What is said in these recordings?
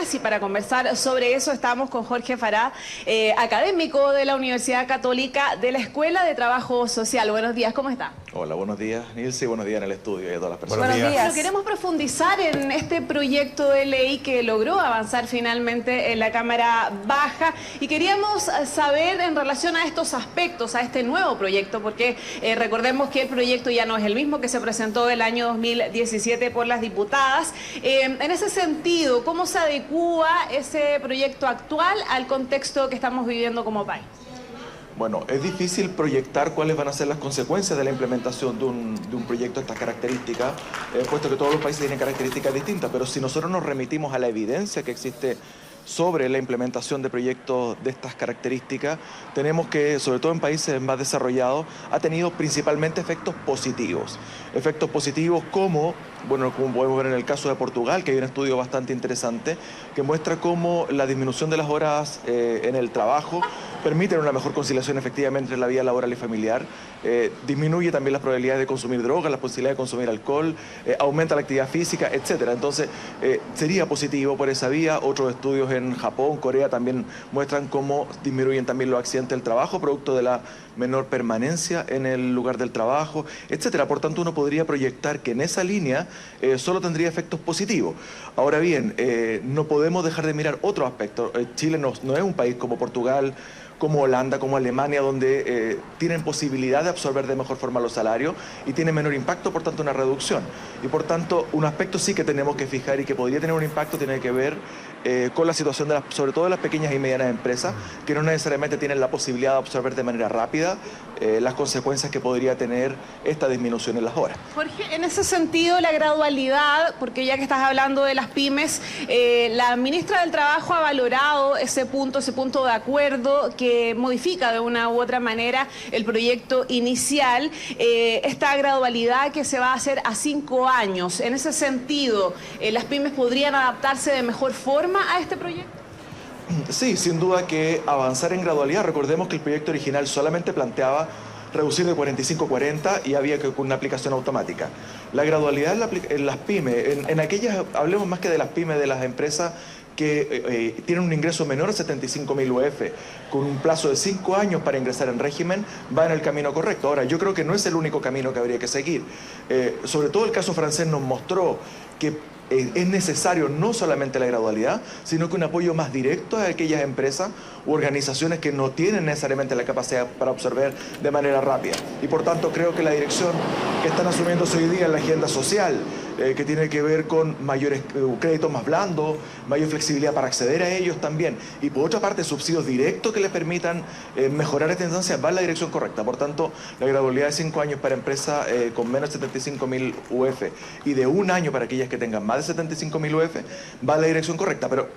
Y para conversar sobre eso estamos con Jorge Farah, académico de la Universidad Católica de la Escuela de Trabajo Social. Buenos días, ¿cómo está? Hola, buenos días, Nilce, y buenos días en el estudio y a todas las personas. Buenos días. Bueno, queremos profundizar en este proyecto de ley que logró avanzar finalmente en la Cámara Baja y queríamos saber en relación a estos aspectos, a este nuevo proyecto, porque recordemos que el proyecto ya no es el mismo que se presentó el año 2017 por las diputadas. En ese sentido, ¿cómo se adecua ese proyecto actual al contexto que estamos viviendo como país? Bueno, es difícil proyectar cuáles van a ser las consecuencias de la implementación de un proyecto de estas características, puesto que todos los países tienen características distintas, pero si nosotros nos remitimos a la evidencia que existe sobre la implementación de proyectos de estas características, tenemos que, sobre todo en países más desarrollados, ha tenido principalmente efectos positivos. Efectos positivos como, bueno, como podemos ver en el caso de Portugal, que hay un estudio bastante interesante que muestra cómo la disminución de las horas en el trabajo permite una mejor conciliación efectivamente entre la vida laboral y familiar, disminuye también las probabilidades de consumir drogas, las posibilidades de consumir alcohol, aumenta la actividad física, etc. Entonces, sería positivo por esa vía. Otros estudios en Japón, Corea también muestran cómo disminuyen también los accidentes del trabajo, producto de la menor permanencia en el lugar del trabajo, etc. Por tanto, uno podría proyectar que en esa línea solo tendría efectos positivos. Ahora bien, no podemos dejar de mirar otro aspecto. Chile no es un país como Portugal, como Holanda, como Alemania, donde tienen posibilidad de absorber de mejor forma los salarios y tiene menor impacto, por tanto, una reducción. Y por tanto, un aspecto sí que tenemos que fijar y que podría tener un impacto tiene que ver con la situación de sobre todo de las pequeñas y medianas empresas, que no necesariamente tienen la posibilidad de absorber de manera rápida las consecuencias que podría tener esta disminución en las horas. Jorge, en ese sentido, la gradualidad, porque ya que estás hablando de las pymes, la ministra del Trabajo ha valorado ese punto de acuerdo que modifica de una u otra manera el proyecto inicial, esta gradualidad que se va a hacer a 5 años. En ese sentido, ¿las pymes podrían adaptarse de mejor forma a este proyecto? Sí, sin duda que avanzar en gradualidad. Recordemos que el proyecto original solamente planteaba reducir de 45 a 40 y había que con una aplicación automática. La gradualidad en las pymes, en aquellas, hablemos más que de las pymes, de las empresas que tienen un ingreso menor a 75.000 UF, con un plazo de 5 años para ingresar en régimen, va en el camino correcto. Ahora, yo creo que no es el único camino que habría que seguir. Sobre todo el caso francés nos mostró que es necesario no solamente la gradualidad, sino que un apoyo más directo a aquellas empresas u organizaciones que no tienen necesariamente la capacidad para absorber de manera rápida. Y por tanto creo que la dirección que están asumiéndose hoy día en la agenda social, que tiene que ver con mayores créditos más blandos, mayor flexibilidad para acceder a ellos también, y por otra parte subsidios directos que les permitan mejorar esta instancia, va en la dirección correcta. Por tanto, la gradualidad de 5 años para empresas con menos de 75.000 UF y de 1 año para aquellas que tengan más de 75.000 UF, va en la dirección correcta. Pero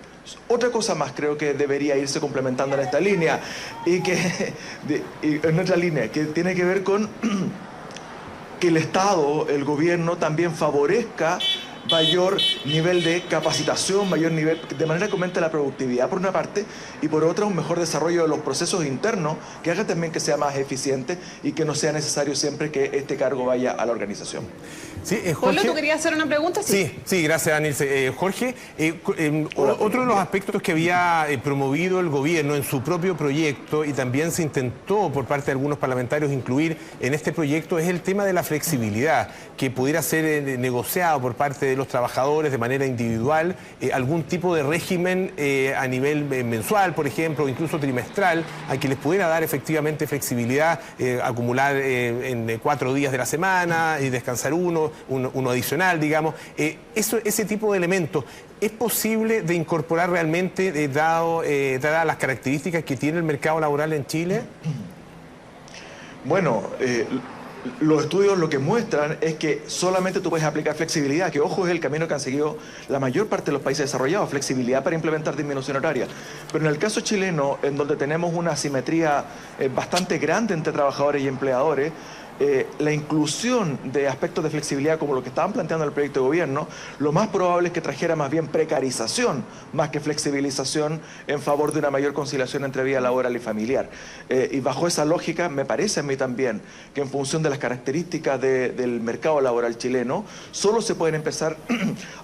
otra cosa más creo que debería irse complementando en esta línea, en otra línea, que tiene que ver con que el Estado, el gobierno, también favorezca mayor nivel de capacitación, mayor nivel, de manera que aumente la productividad por una parte, y por otra un mejor desarrollo de los procesos internos, que haga también que sea más eficiente y que no sea necesario siempre que este cargo vaya a la organización. Sí, Jorge, ¿tú querías hacer una pregunta? Sí, gracias, Nilce. Jorge, otro de los aspectos que había promovido el gobierno en su propio proyecto y también se intentó por parte de algunos parlamentarios incluir en este proyecto es el tema de la flexibilidad, que pudiera ser negociado por parte de los trabajadores de manera individual, algún tipo de régimen a nivel mensual, por ejemplo, o incluso trimestral, a que les pudiera dar efectivamente flexibilidad, acumular en 4 días de la semana y descansar uno adicional, digamos. Ese tipo de elementos, ¿es posible de incorporar realmente, dadas las características que tiene el mercado laboral en Chile? Bueno, los estudios lo que muestran es que solamente tú puedes aplicar flexibilidad, que ojo es el camino que han seguido la mayor parte de los países desarrollados, flexibilidad para implementar disminución horaria. Pero en el caso chileno, en donde tenemos una asimetría bastante grande entre trabajadores y empleadores, la inclusión de aspectos de flexibilidad como lo que estaban planteando en el proyecto de gobierno, lo más probable es que trajera más bien precarización más que flexibilización en favor de una mayor conciliación entre vida laboral y familiar. Y bajo esa lógica, me parece a mí también que en función de las características del mercado laboral chileno, solo se pueden empezar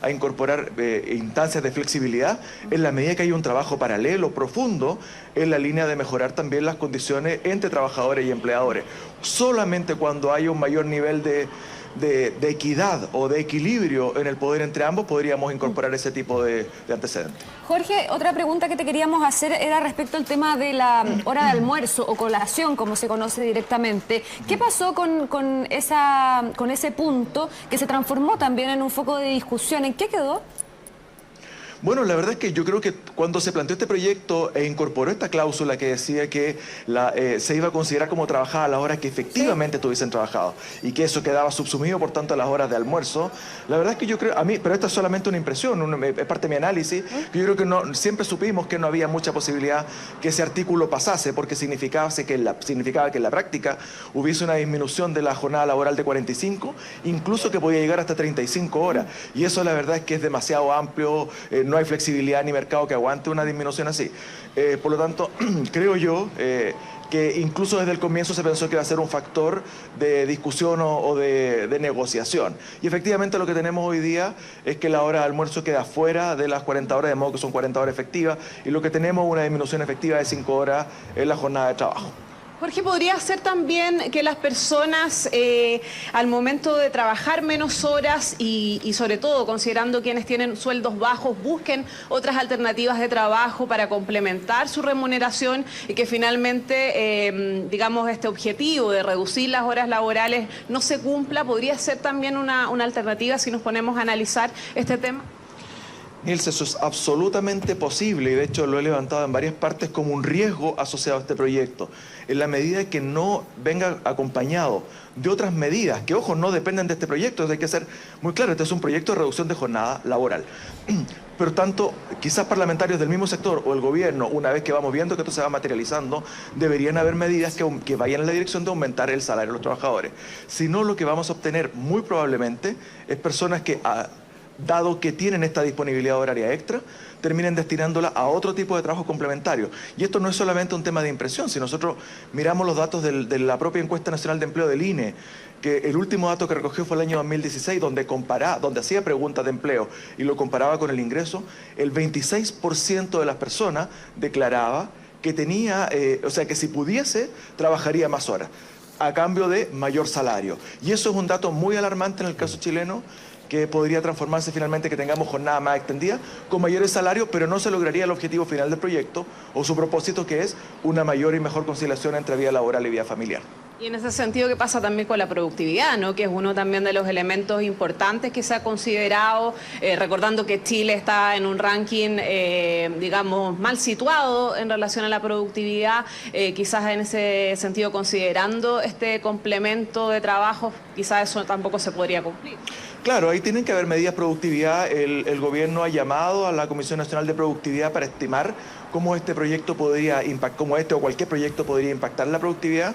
a incorporar instancias de flexibilidad en la medida que hay un trabajo paralelo, profundo, en la línea de mejorar también las condiciones entre trabajadores y empleadores. Solamente cuando haya un mayor nivel de equidad o de equilibrio en el poder entre ambos podríamos incorporar ese tipo de antecedentes. Jorge, otra pregunta que te queríamos hacer era respecto al tema de la hora de almuerzo o colación, como se conoce directamente. ¿Qué pasó con ese punto que se transformó también en un foco de discusión? ¿En qué quedó? Bueno, la verdad es que yo creo que cuando se planteó este proyecto e incorporó esta cláusula que decía que se iba a considerar como trabajada a las horas que efectivamente tuviesen trabajado y que eso quedaba subsumido por tanto a las horas de almuerzo, la verdad es que yo creo, pero esta es solamente una impresión, es parte de mi análisis, que yo creo que siempre supimos que no había mucha posibilidad que ese artículo pasase porque significaba que en la práctica hubiese una disminución de la jornada laboral de 45, incluso que podía llegar hasta 35 horas. Y eso la verdad es que es demasiado amplio, no hay flexibilidad ni mercado que aguante una disminución así. Por lo tanto, creo yo que incluso desde el comienzo se pensó que iba a ser un factor de discusión o de negociación. Y efectivamente lo que tenemos hoy día es que la hora de almuerzo queda fuera de las 40 horas, de modo que son 40 horas efectivas, y lo que tenemos es una disminución efectiva de 5 horas en la jornada de trabajo. Jorge, ¿podría ser también que las personas al momento de trabajar menos horas y sobre todo considerando quienes tienen sueldos bajos busquen otras alternativas de trabajo para complementar su remuneración y que finalmente, digamos, este objetivo de reducir las horas laborales no se cumpla? ¿Podría ser también una alternativa si nos ponemos a analizar este tema? Nils, eso es absolutamente posible y de hecho lo he levantado en varias partes como un riesgo asociado a este proyecto. En la medida que no venga acompañado de otras medidas que, ojo, no dependen de este proyecto, hay que ser muy claro, este es un proyecto de reducción de jornada laboral. Pero tanto, quizás parlamentarios del mismo sector o el gobierno, una vez que vamos viendo que esto se va materializando, deberían haber medidas que vayan en la dirección de aumentar el salario de los trabajadores. Si no, lo que vamos a obtener muy probablemente es personas que, dado que tienen esta disponibilidad horaria extra, terminen destinándola a otro tipo de trabajo complementario. Y esto no es solamente un tema de impresión. Si nosotros miramos los datos de la propia Encuesta Nacional de Empleo del INE, que el último dato que recogió fue el año 2016, donde hacía preguntas de empleo y lo comparaba con el ingreso, el 26% de las personas declaraba que tenía, o sea, que si pudiese, trabajaría más horas, a cambio de mayor salario. Y eso es un dato muy alarmante en el caso chileno, que podría transformarse finalmente que tengamos jornada más extendida con mayores salarios, pero no se lograría el objetivo final del proyecto o su propósito, que es una mayor y mejor conciliación entre vida laboral y vida familiar. Y en ese sentido, ¿qué pasa también con la productividad, ¿no? Que es uno también de los elementos importantes que se ha considerado, recordando que Chile está en un ranking, digamos, mal situado en relación a la productividad, quizás en ese sentido, considerando este complemento de trabajo, quizás eso tampoco se podría cumplir. Claro, ahí tienen que haber medidas de productividad. El gobierno ha llamado a la Comisión Nacional de Productividad para estimar cómo este proyecto podría impactar, cómo este o cualquier proyecto podría impactar la productividad.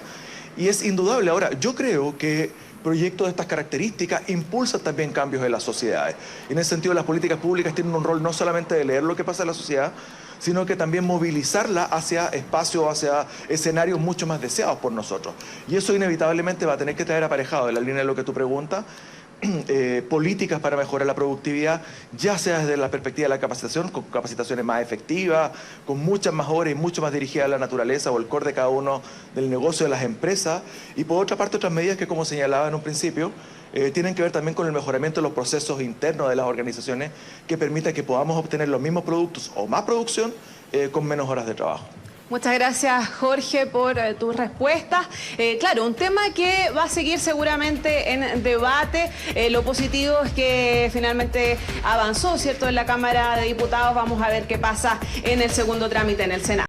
Y es indudable. Ahora, yo creo que proyectos de estas características impulsan también cambios en las sociedades. En ese sentido, las políticas públicas tienen un rol no solamente de leer lo que pasa en la sociedad, sino que también movilizarla hacia espacios, hacia escenarios mucho más deseados por nosotros. Y eso inevitablemente va a tener que traer aparejado, en la línea de lo que tú preguntas, políticas para mejorar la productividad, ya sea desde la perspectiva de la capacitación, con capacitaciones más efectivas, con muchas más horas y mucho más dirigidas a la naturaleza o el core de cada uno del negocio de las empresas, y por otra parte otras medidas que, como señalaba en un principio, tienen que ver también con el mejoramiento de los procesos internos de las organizaciones que permita que podamos obtener los mismos productos o más producción con menos horas de trabajo. Muchas gracias, Jorge, por tus respuestas. Claro, un tema que va a seguir seguramente en debate. Lo positivo es que finalmente avanzó, ¿cierto?, en la Cámara de Diputados. Vamos a ver qué pasa en el segundo trámite en el Senado.